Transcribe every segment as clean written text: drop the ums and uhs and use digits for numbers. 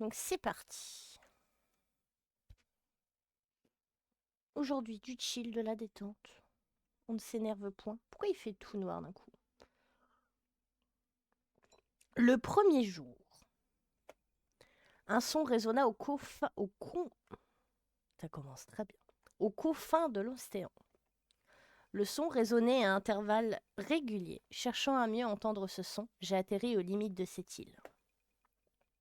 Donc c'est parti. Aujourd'hui, du chill, de la détente. On ne s'énerve point. Pourquoi il fait tout noir d'un coup? Le premier jour, un son résonna Ça commence très bien. Aux confins de l'océan. Le son résonnait à intervalles réguliers. Cherchant à mieux entendre ce son, j'ai atterri aux limites de cette île.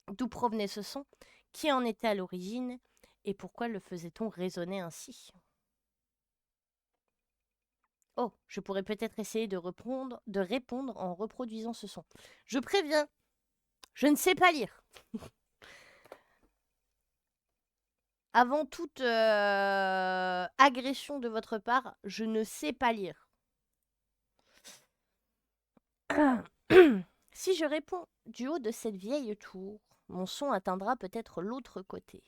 D'où provenait ce son? Qui en était à l'origine? Et pourquoi le faisait-on résonner ainsi? Oh, je pourrais peut-être essayer de répondre en reproduisant ce son. Je préviens, je ne sais pas lire. Avant toute agression de votre part, je ne sais pas lire. Si je réponds du haut de cette vieille tour, mon son atteindra peut-être l'autre côté.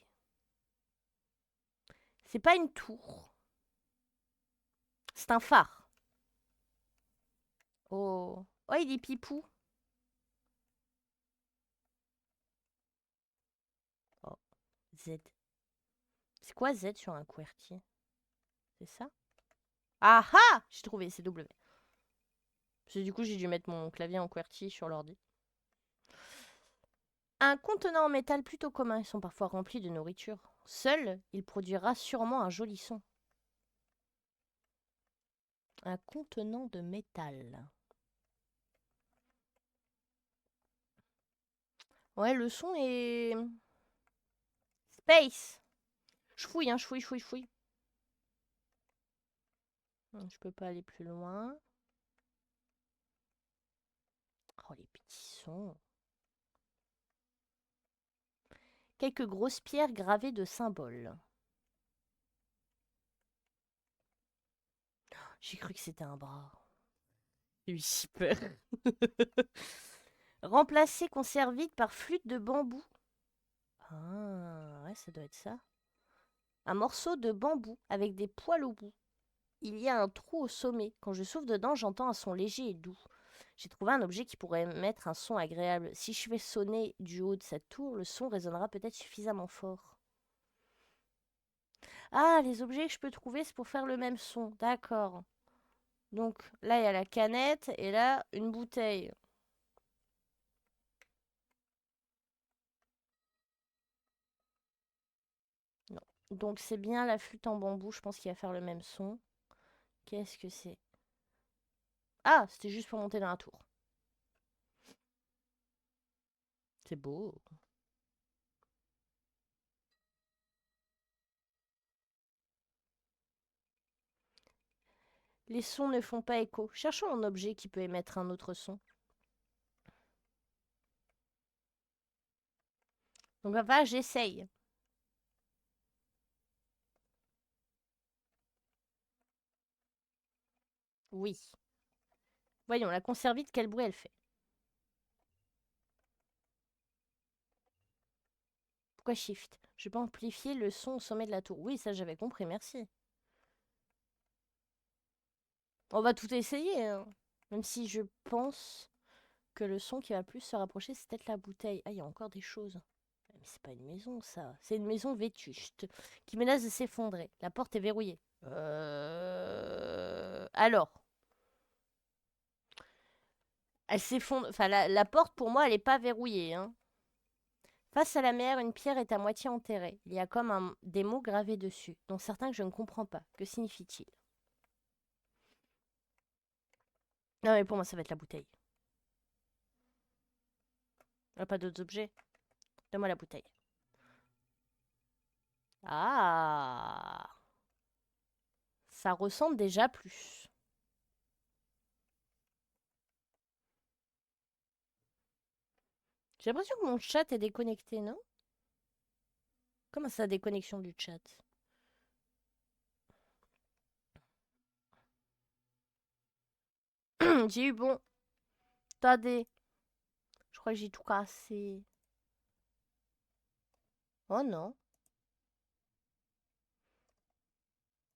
C'est pas une tour, c'est un phare. Oh, oh, il est pipou. Oh, Z. C'est quoi Z sur un QWERTY? C'est ça? Ah ah! J'ai trouvé, c'est W. Parce que du coup, j'ai dû mettre mon clavier en QWERTY sur l'ordi. Un contenant en métal plutôt commun, ils sont parfois remplis de nourriture. Seul, il produira sûrement un joli son. Un contenant de métal. Ouais, le son est... Space. Je fouille, hein, je fouille. Je peux pas aller plus loin. Oh, les petits sons. Quelques grosses pierres gravées de symboles. J'ai cru que c'était un bras. J'ai eu si peur. Remplacé, conserve vite par flûte de bambou. Ah, ouais, ça doit être ça. Un morceau de bambou avec des poils au bout. Il y a un trou au sommet. Quand je souffle dedans, j'entends un son léger et doux. J'ai trouvé un objet qui pourrait mettre un son agréable. Si je fais sonner du haut de cette tour, le son résonnera peut-être suffisamment fort. Ah, les objets que je peux trouver, c'est pour faire le même son. D'accord. Donc là, il y a la canette et là, une bouteille. Non. Donc c'est bien la flûte en bambou, je pense qu'il va faire le même son. Qu'est-ce que c'est? Ah, c'était juste pour monter dans la tour. C'est beau. Les sons ne font pas écho. Cherchons un objet qui peut émettre un autre son. Donc enfin, j'essaye. Oui. Voyons, la conservite, quel bruit elle fait? Pourquoi Shift? Je peux amplifier le son au sommet de la tour. Oui, ça j'avais compris, merci. On va tout essayer, hein. Même si je pense que le son qui va plus se rapprocher, c'est peut-être la bouteille. Ah, il y a encore des choses. Mais c'est pas une maison, ça. C'est une maison vétuste qui menace de s'effondrer. La porte est verrouillée. Alors, elle s'effondre. Enfin, la porte, pour moi, elle n'est pas verrouillée, hein. Face à la mer, une pierre est à moitié enterrée. Il y a comme des mots gravés dessus, dont certains que je ne comprends pas. Que signifie-t-il? Non, mais pour moi, ça va être la bouteille. Il n'y a pas d'autres objets. Donne-moi la bouteille. Ah, ça ressemble déjà plus. J'ai l'impression que mon chat est déconnecté, non? Comment ça, déconnexion du chat? J'ai eu bon. Attendez. Je crois que j'ai tout cassé. Oh non.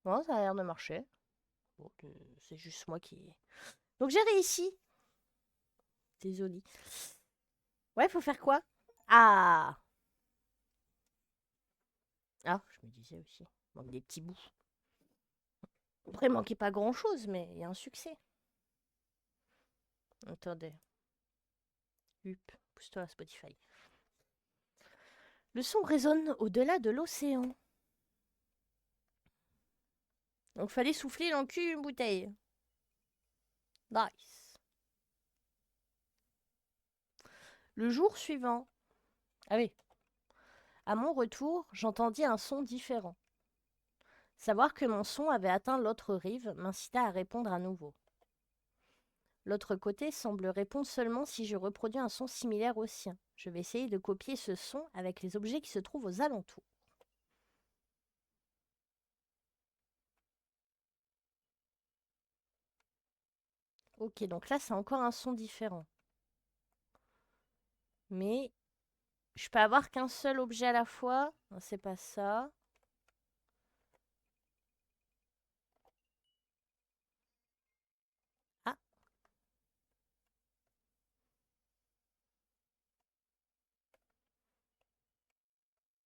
Non, ça a l'air de marcher. Bon, c'est juste moi qui... Donc j'ai réussi. Désolée. Ouais, faut faire quoi? Ah! Ah, je me disais aussi. Il manque des petits bouts. Après, il manquait pas grand-chose, mais il y a un succès. Attendez. Hup, pousse-toi à Spotify. Le son résonne au-delà de l'océan. Donc, fallait souffler dans le cul une bouteille. Nice. Le jour suivant. Ah oui. À mon retour, j'entendis un son différent. Savoir que mon son avait atteint l'autre rive m'incita à répondre à nouveau. L'autre côté semble répondre seulement si je reproduis un son similaire au sien. Je vais essayer de copier ce son avec les objets qui se trouvent aux alentours. Ok, donc là, c'est encore un son différent. Mais je peux avoir qu'un seul objet à la fois. Non, c'est pas ça. Ah,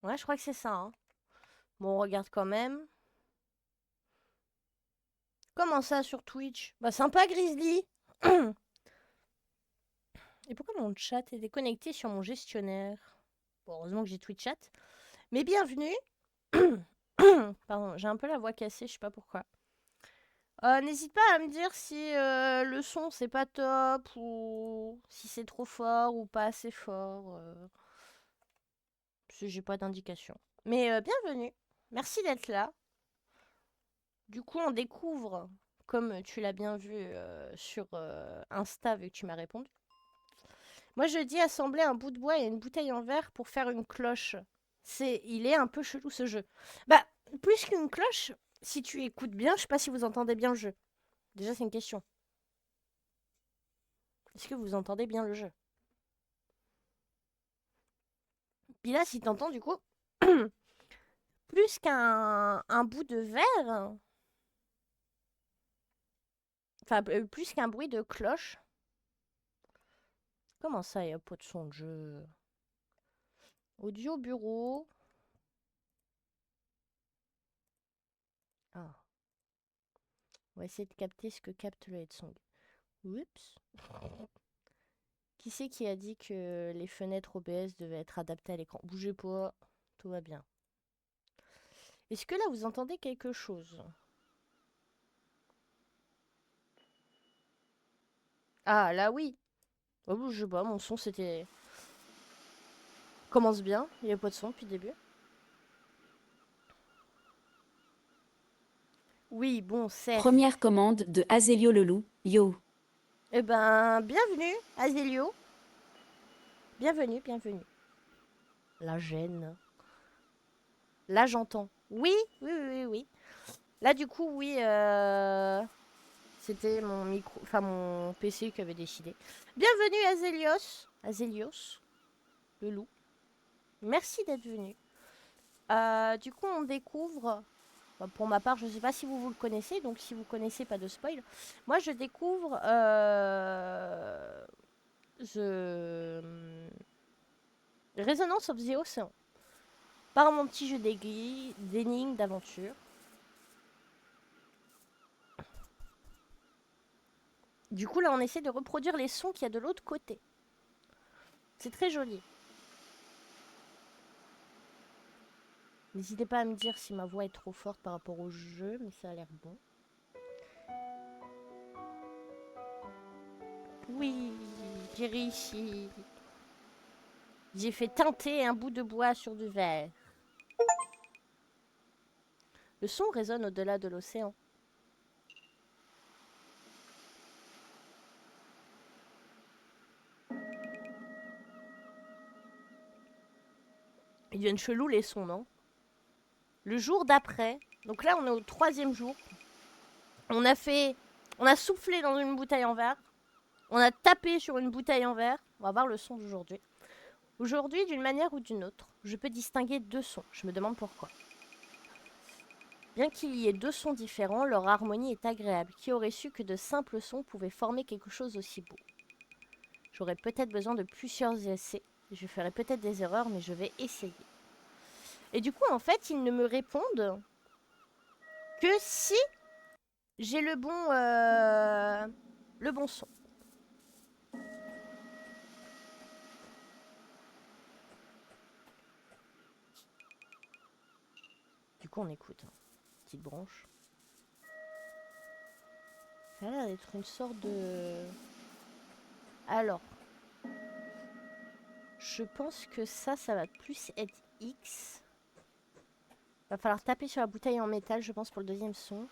ouais, je crois que c'est ça, hein. Bon, on regarde quand même. Comment ça sur Twitch? Bah, sympa, Grizzly. Et pourquoi mon chat est déconnecté sur mon gestionnaire? Bon, heureusement que j'ai Twitch chat. Mais bienvenue. Pardon, j'ai un peu la voix cassée, je sais pas pourquoi. N'hésite pas à me dire si le son c'est pas top ou si c'est trop fort ou pas assez fort. Parce que j'ai pas d'indication. Mais bienvenue. Merci d'être là. Du coup, on découvre, comme tu l'as bien vu sur Insta, vu que tu m'as répondu. Moi, je dis assembler un bout de bois et une bouteille en verre pour faire une cloche. Il est un peu chelou ce jeu. Bah, plus qu'une cloche, si tu écoutes bien, je sais pas si vous entendez bien le jeu. Déjà, c'est une question. Est-ce que vous entendez bien le jeu? Puis là, si t'entends du coup, plus qu'un bout de verre, enfin plus qu'un bruit de cloche. Comment ça, il n'y a pas de son de jeu? Audio bureau. Ah, on va essayer de capter ce que capte le headsong. Oups. Qui c'est qui a dit que les fenêtres OBS devaient être adaptées à l'écran? Bougez pas, tout va bien. Est-ce que là vous entendez quelque chose? Ah là oui. Oh, je sais pas, mon son c'était. Commence bien, il n'y a pas de son depuis le début. Oui, bon, certes. Première commande de Azélio le loup. Yo. Eh ben, bienvenue, Azélio. Bienvenue, bienvenue. La gêne. Là, j'entends. Oui, oui, oui, oui, oui. Là, du coup, oui, c'était mon micro, enfin mon PC qui avait décidé. Bienvenue, Azélios. Azélios, le loup. Merci d'être venu. Du coup, on découvre. Pour ma part, je ne sais pas si vous le connaissez, donc si vous connaissez, pas de spoil. Moi, je découvre The Resonance of the Ocean par mon petit jeu d'énigmes, d'aventure. Du coup, là, on essaie de reproduire les sons qu'il y a de l'autre côté. C'est très joli. N'hésitez pas à me dire si ma voix est trop forte par rapport au jeu, mais ça a l'air bon. Oui, j'ai réussi. J'ai fait teinter un bout de bois sur du verre. Le son résonne au-delà de l'océan. Ils deviennent chelous les sons, non? Le jour d'après, donc là on est au 3e jour, on a soufflé dans une bouteille en verre, on a tapé sur une bouteille en verre, on va voir le son d'aujourd'hui. Aujourd'hui, d'une manière ou d'une autre, je peux distinguer deux sons, je me demande pourquoi. Bien qu'il y ait deux sons différents, leur harmonie est agréable. Qui aurait su que de simples sons pouvaient former quelque chose aussi beau? J'aurais peut-être besoin de plusieurs essais, je ferai peut-être des erreurs, mais je vais essayer. Et du coup, en fait, ils ne me répondent que si j'ai le bon son. Du coup, on écoute. Hein. Petite branche. Ça a l'air d'être une sorte de... Alors, je pense que ça va plus être X. Va falloir taper sur la bouteille en métal, je pense, pour le deuxième son.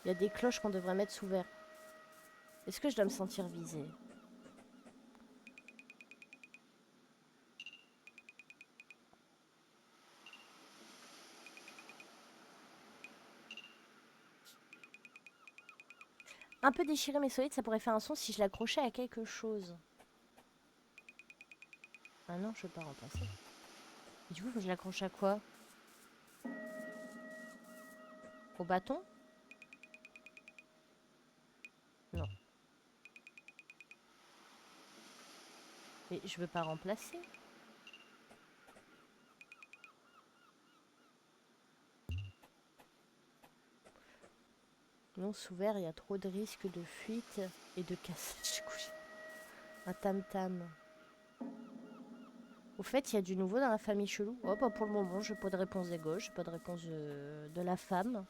Il y a des cloches qu'on devrait mettre sous verre. Est-ce que je dois me sentir visée? Un peu déchiré mais solide, ça pourrait faire un son si je l'accrochais à quelque chose. Ah non, je peux pas remplacer. Du coup, faut que je l'accroche à quoi? Au bâton? Non. Mais je veux pas remplacer. Non, sous verre, il y a trop de risques de fuite et de cassage. Un tam-tam. Au fait, il y a du nouveau dans la famille chelou. Oh, bah pour le moment, j'ai pas de réponse des gauches, pas de réponse de la femme.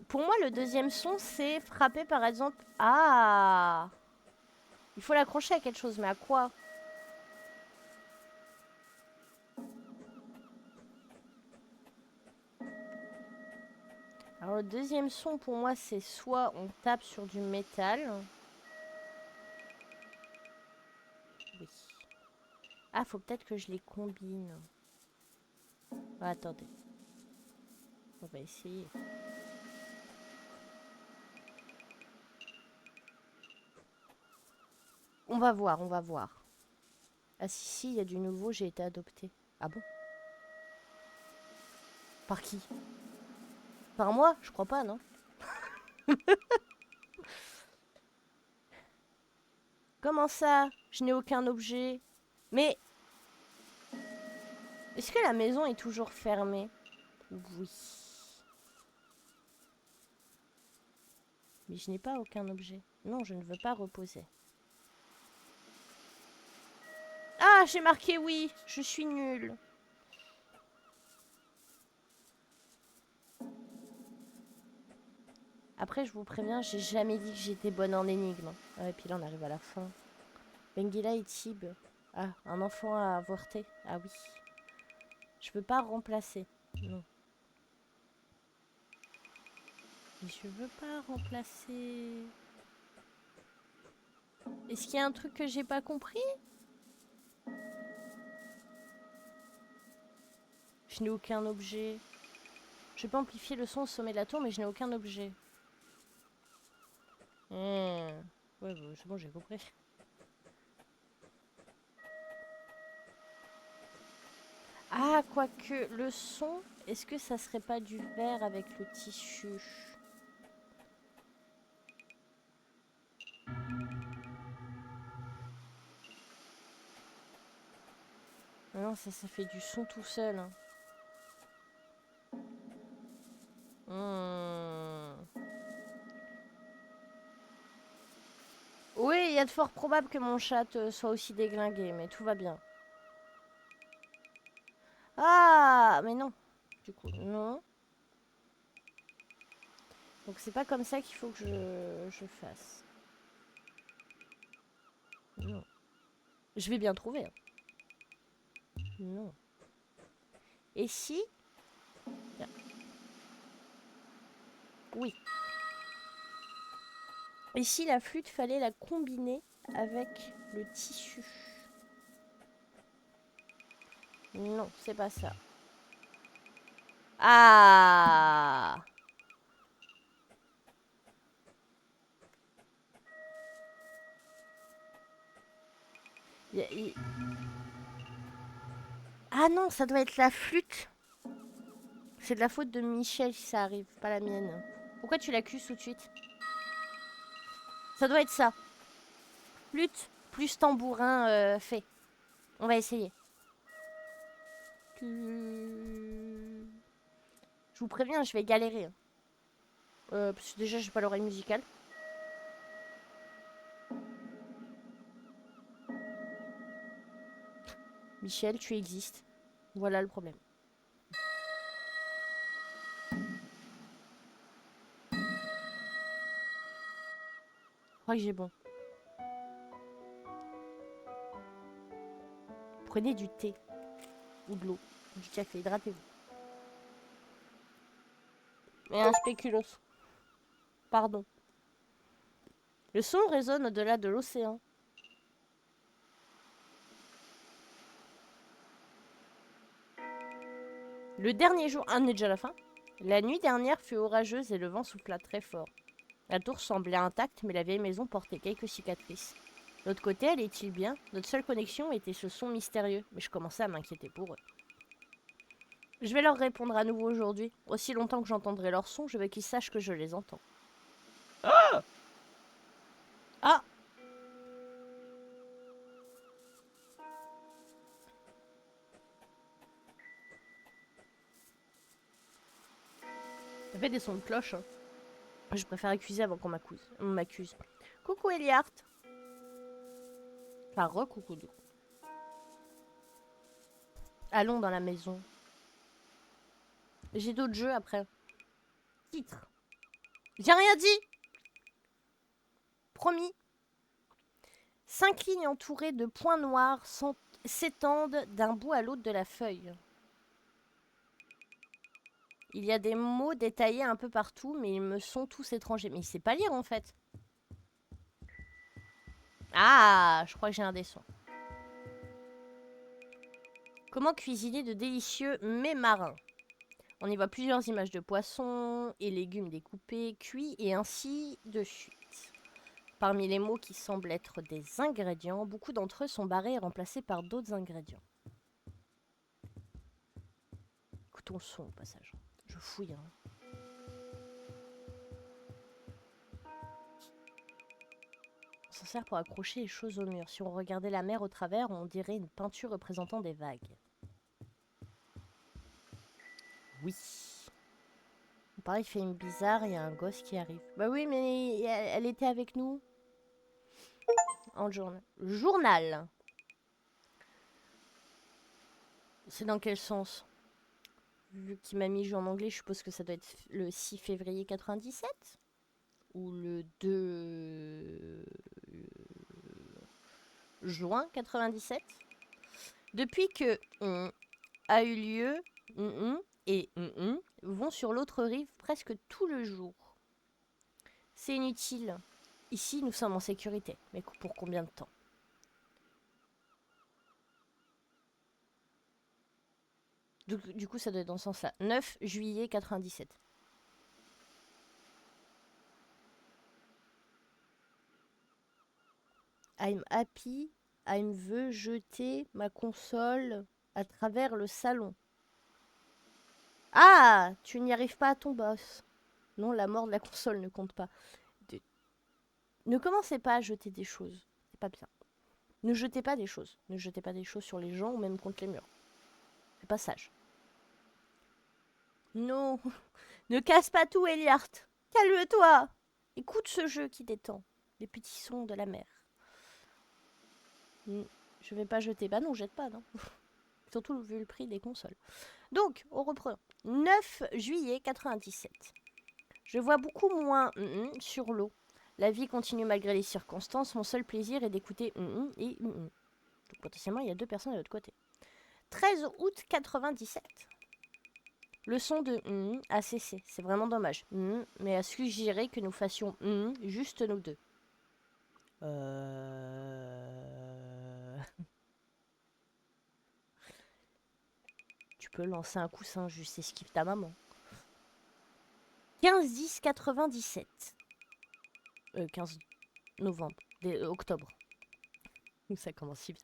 Pour moi, le deuxième son, c'est frapper par exemple. Ah! Il faut l'accrocher à quelque chose, mais à quoi? Alors, le deuxième son, pour moi, c'est soit on tape sur du métal. Oui. Ah, faut peut-être que je les combine. Ah, attendez. On va essayer. On va voir, on va voir. Ah si, il y a du nouveau, j'ai été adoptée. Ah bon? Par qui? Par moi? Je crois pas, non? Comment ça? Je n'ai aucun objet. Mais est-ce que la maison est toujours fermée? Oui. Mais je n'ai pas aucun objet. Non, je ne veux pas reposer. Ah, j'ai marqué oui. Je suis nulle. Après, je vous préviens, j'ai jamais dit que j'étais bonne en énigmes. Et puis là, on arrive à la fin. Benguela et Tib. Ah, un enfant à avorter. Ah oui. Je veux pas remplacer. Non. Mais je veux pas remplacer. Est-ce qu'il y a un truc que j'ai pas compris? Je n'ai aucun objet. Je peux amplifier le son au sommet de la tour, mais je n'ai aucun objet. Ouais, bah, c'est bon, j'ai compris. Ah, quoique, le son, est-ce que ça serait pas du verre avec le tissu? Non, ça fait du son tout seul. Hein. Hmm. Oui, il y a de fort probable que mon chat soit aussi déglingué, mais tout va bien. Ah, mais non. Du coup, non. Donc c'est pas comme ça qu'il faut que je fasse. Non. Je vais bien trouver. Hein. Non. Et si... Oui. Et si la flûte, fallait la combiner avec le tissu? Non, c'est pas ça. Ah! Y- Ah non, ça doit être la flûte. C'est de la faute de Michel si ça arrive, pas la mienne. Pourquoi tu l'accuses tout de suite? Ça doit être ça. Flûte plus tambourin fait. On va essayer. Je vous préviens, je vais galérer. Parce que déjà, j'ai pas l'oreille musicale. Michel, tu existes. Voilà le problème. Je crois que j'ai bon. Prenez du thé. Ou de l'eau. Du café. Hydratez-vous. Et un spéculoos. Pardon. Le son résonne au-delà de l'océan. Le dernier jour... Ah, on est déjà à la fin. La nuit dernière fut orageuse et le vent souffla très fort. La tour semblait intacte, mais la vieille maison portait quelques cicatrices. De l'autre côté, allait-il bien? Notre seule connexion était ce son mystérieux, mais je commençais à m'inquiéter pour eux. Je vais leur répondre à nouveau aujourd'hui. Aussi longtemps que j'entendrai leur son, je veux qu'ils sachent que je les entends. Ah! Ça fait des sons de cloche. Hein. Je préfère accuser avant qu'on m'accuse. Coucou Eliart. Enfin, re-coucou du coup. Allons dans la maison. J'ai d'autres jeux après. Titre. J'ai rien dit. Promis. 5 lignes entourées de points noirs s'étendent d'un bout à l'autre de la feuille. Il y a des mots détaillés un peu partout, mais ils me sont tous étrangers. Mais il sait pas lire en fait. Ah, je crois que j'ai un des sons. Comment cuisiner de délicieux mets marins? On y voit plusieurs images de poissons et légumes découpés, cuits et ainsi de suite. Parmi les mots qui semblent être des ingrédients, beaucoup d'entre eux sont barrés et remplacés par d'autres ingrédients. Écoutons le son au passage. Je fouille. Hein. On s'en sert pour accrocher les choses au mur. Si on regardait la mer au travers, on dirait une peinture représentant des vagues. Oui. Pareil, il fait une bizarre, il y a un gosse qui arrive. Bah oui, mais elle était avec nous. En journal. Journal. C'est dans quel sens? Vu qu'il m'a mis jeu en anglais, je suppose que ça doit être le 6 février 97 ou le 2 juin 97. Depuis que a eu lieu et vont sur l'autre rive presque tout le jour. C'est inutile. Ici, nous sommes en sécurité. Mais pour combien de temps? Du coup, ça doit être dans ce sens-là. 9 juillet 97. I'm happy. I'm veut jeter ma console à travers le salon. Ah, tu n'y arrives pas à ton boss. Non, la mort de la console ne compte pas. Ne commencez pas à jeter des choses. C'est pas bien. Ne jetez pas des choses. Ne jetez pas des choses sur les gens ou même contre les murs. C'est pas sage. Non. Ne casse pas tout, Eliart. Calme-toi. Écoute ce jeu qui détend. Les petits sons de la mer. Je vais pas jeter. Bah non, jette pas, non. Surtout vu le prix des consoles. Donc, on reprend. 9 juillet 97. Je vois beaucoup moins sur l'eau. La vie continue malgré les circonstances. Mon seul plaisir est d'écouter et Donc, potentiellement, il y a deux personnes de l'autre côté. 13 août 97. Le son de a cessé. C'est vraiment dommage. Mais a suggéré que nous fassions juste nous deux. Tu peux lancer un coussin, juste esquive ta maman. 15-10-97. 15 novembre. Octobre. Ça commence si bien.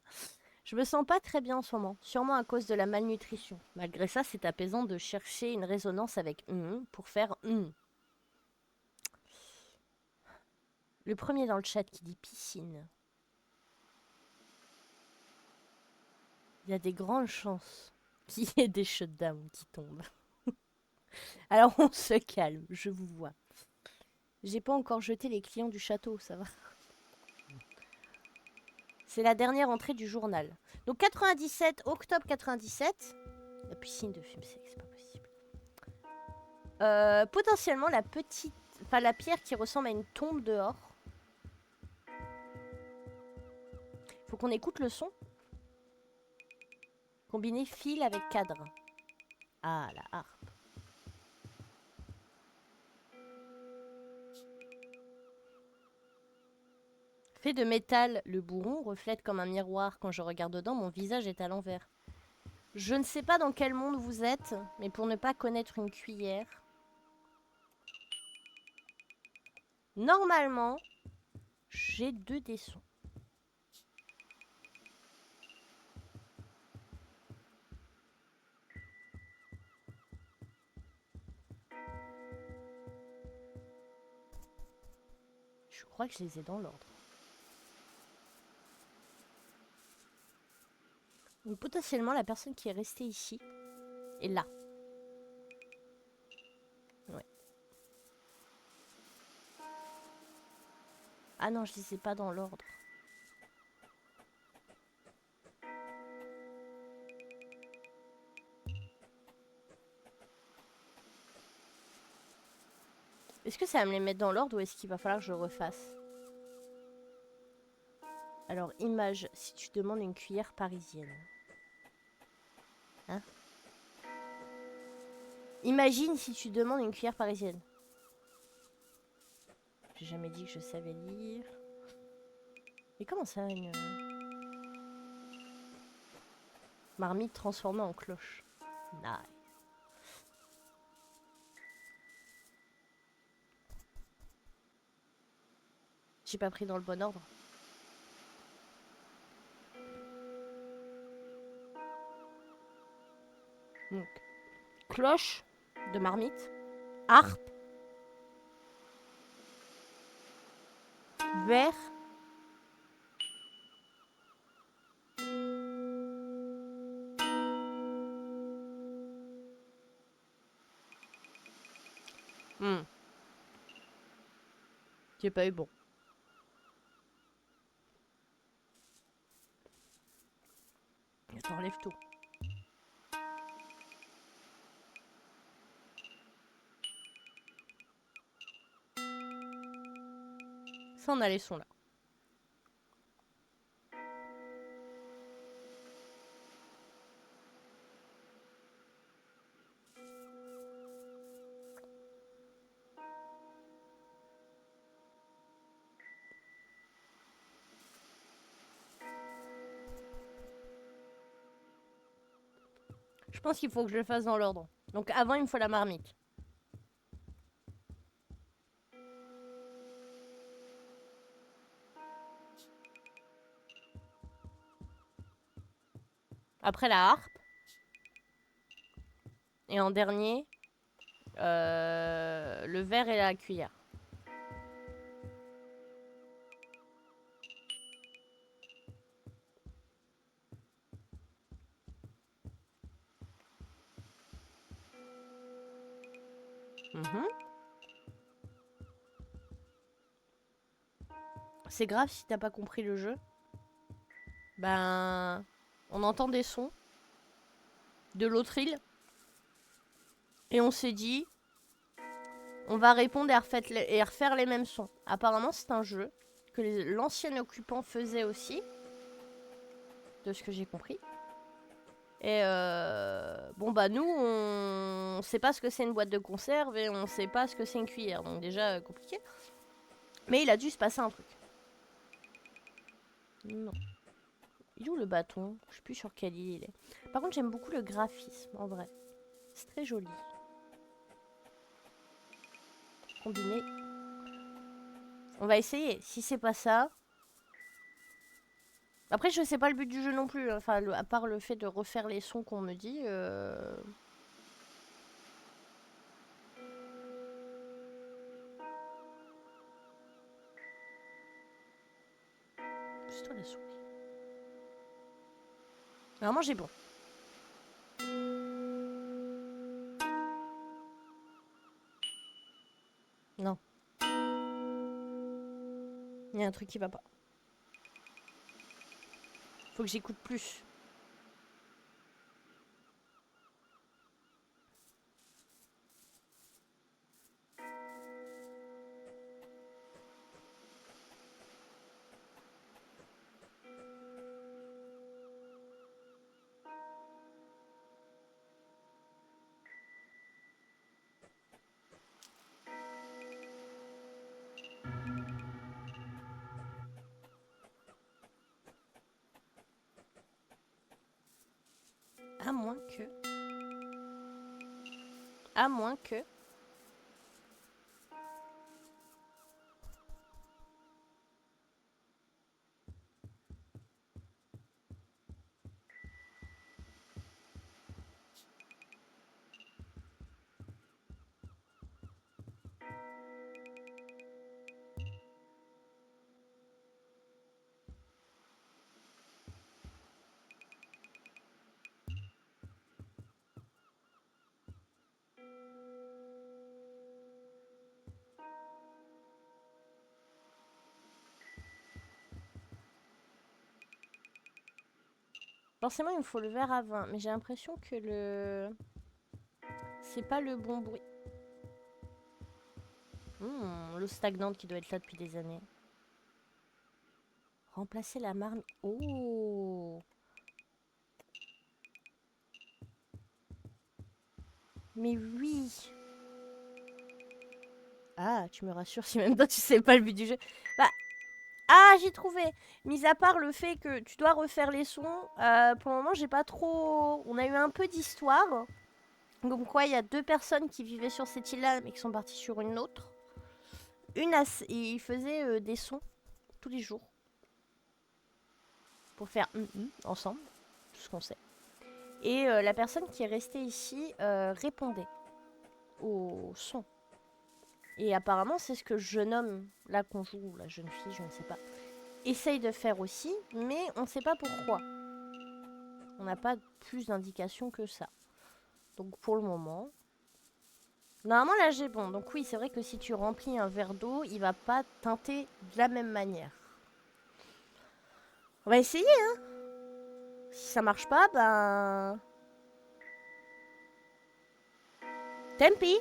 Je me sens pas très bien en ce moment, sûrement à cause de la malnutrition. Malgré ça, c'est apaisant de chercher une résonance avec pour faire Le premier dans le chat qui dit piscine. Il y a des grandes chances qu'il y ait des shutdowns qui tombent. Alors on se calme, je vous vois. J'ai pas encore jeté les clients du château, ça va. C'est la dernière entrée du journal. Donc 97, octobre 97. La piscine de Fumsec, c'est pas possible. Potentiellement la petite... Enfin la pierre qui ressemble à une tombe dehors. Faut qu'on écoute le son. Combiner fil avec cadre. Ah, la harpe. Fait de métal, le bourron reflète comme un miroir. Quand je regarde dedans, mon visage est à l'envers. Je ne sais pas dans quel monde vous êtes, mais pour ne pas connaître une cuillère... Normalement, j'ai 2 des sons. Je crois que je les ai dans l'ordre. Donc potentiellement, la personne qui est restée ici est là. Ouais. Ah non, je les ai pas dans l'ordre. Est-ce que ça va me les mettre dans l'ordre ou est-ce qu'il va falloir que je refasse? Alors, image, si tu demandes une cuillère parisienne. Hein? Imagine si tu demandes une cuillère parisienne. J'ai jamais dit que je savais lire. Mais comment ça, une... Marmite transformée en cloche. Nice. J'ai pas pris dans le bon ordre. Donc, cloche de marmite. Harpe. Verre. J'ai pas eu bon. Attends, enlève tout. Ça, on a les sons là. Je pense qu'il faut que je le fasse dans l'ordre. Donc avant, il me faut la marmite. Après la harpe. Et en dernier, le verre et la cuillère. C'est grave si t'as pas compris le jeu. Ben, on entend des sons de l'autre île. Et on s'est dit, on va répondre et refaire les mêmes sons. Apparemment, c'est un jeu que l'ancien occupant faisait aussi. De ce que j'ai compris. Et bon bah nous on sait pas ce que c'est une boîte de conserve et on sait pas ce que c'est une cuillère, donc déjà compliqué. Mais il a dû se passer un truc. Non. Il est où le bâton? Je sais plus sur quelle île il est. Par contre j'aime beaucoup le graphisme en vrai. C'est très joli. Combiné. On va essayer. Si c'est pas ça. Après je sais pas le but du jeu non plus. Enfin à part le fait de refaire les sons qu'on me dit. Pousse-toi la souris. Normalement, j'ai bon. Non. Il y a un truc qui va pas. Faut que j'écoute plus. À moins que... À moins que... Forcément, il me faut le verre à vin. Mais j'ai l'impression que le... C'est pas le bon bruit. L'eau stagnante qui doit être là depuis des années. Remplacer la marmite. Oh! Mais oui! Ah, tu me rassures si même toi tu sais pas le but du jeu. Bah, ah, j'ai trouvé! Mis à part le fait que tu dois refaire les sons, pour le moment, j'ai pas trop. On a eu un peu d'histoire. Donc, quoi, il y a 2 personnes qui vivaient sur cette île-là, mais qui sont parties sur une autre. Ils faisaient des sons tous les jours pour faire ensemble, tout ce qu'on sait. Et la personne qui est restée ici répondait au son. Et apparemment, c'est ce que le jeune homme, là qu'on joue, ou la jeune fille, je ne sais pas, essaye de faire aussi, mais on ne sait pas pourquoi. On n'a pas plus d'indications que ça. Donc pour le moment... Normalement, là, j'ai bon. Donc oui, c'est vrai que si tu remplis un verre d'eau, il va pas teinter de la même manière. On va essayer, hein. Si ça marche pas, ben... Tant pis.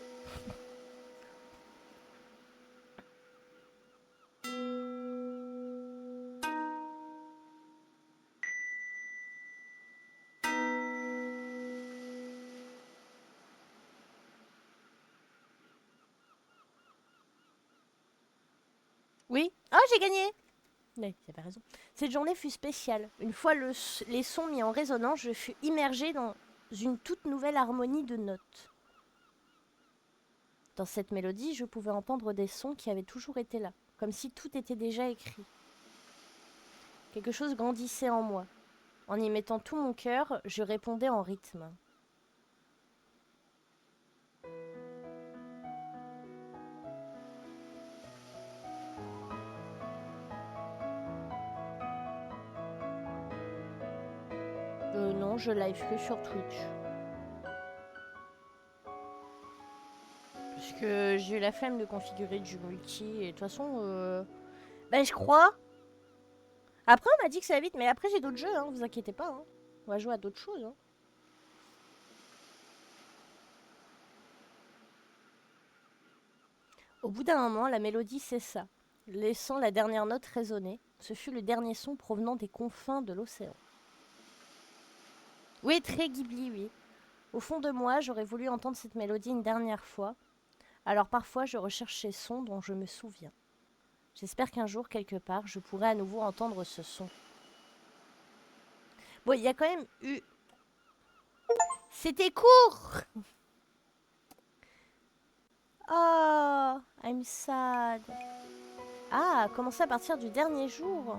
Oui. Oh, j'ai gagné. Oui, t'avais raison. Cette journée fut spéciale. Une fois les sons mis en résonance, je fus immergée dans une toute nouvelle harmonie de notes. Dans cette mélodie, je pouvais entendre des sons qui avaient toujours été là, comme si tout était déjà écrit. Quelque chose grandissait en moi. En y mettant tout mon cœur, je répondais en rythme. Non, je live que sur Twitch. Parce que j'ai eu la flemme de configurer du multi. Et de toute façon, je crois. Après, on m'a dit que ça va vite, mais après, j'ai d'autres jeux, hein, vous inquiétez pas. Hein. On va jouer à d'autres choses. Hein. Au bout d'un moment, la mélodie cessa, laissant la dernière note résonner. Ce fut le dernier son provenant des confins de l'océan. Oui, très Ghibli, oui. Au fond de moi, j'aurais voulu entendre cette mélodie une dernière fois. Alors parfois, je recherche ces sons dont je me souviens. J'espère qu'un jour, quelque part, je pourrai à nouveau entendre ce son. Bon, il y a quand même eu... C'était court. Oh, I'm sad. Ah, commencer à partir du dernier jour.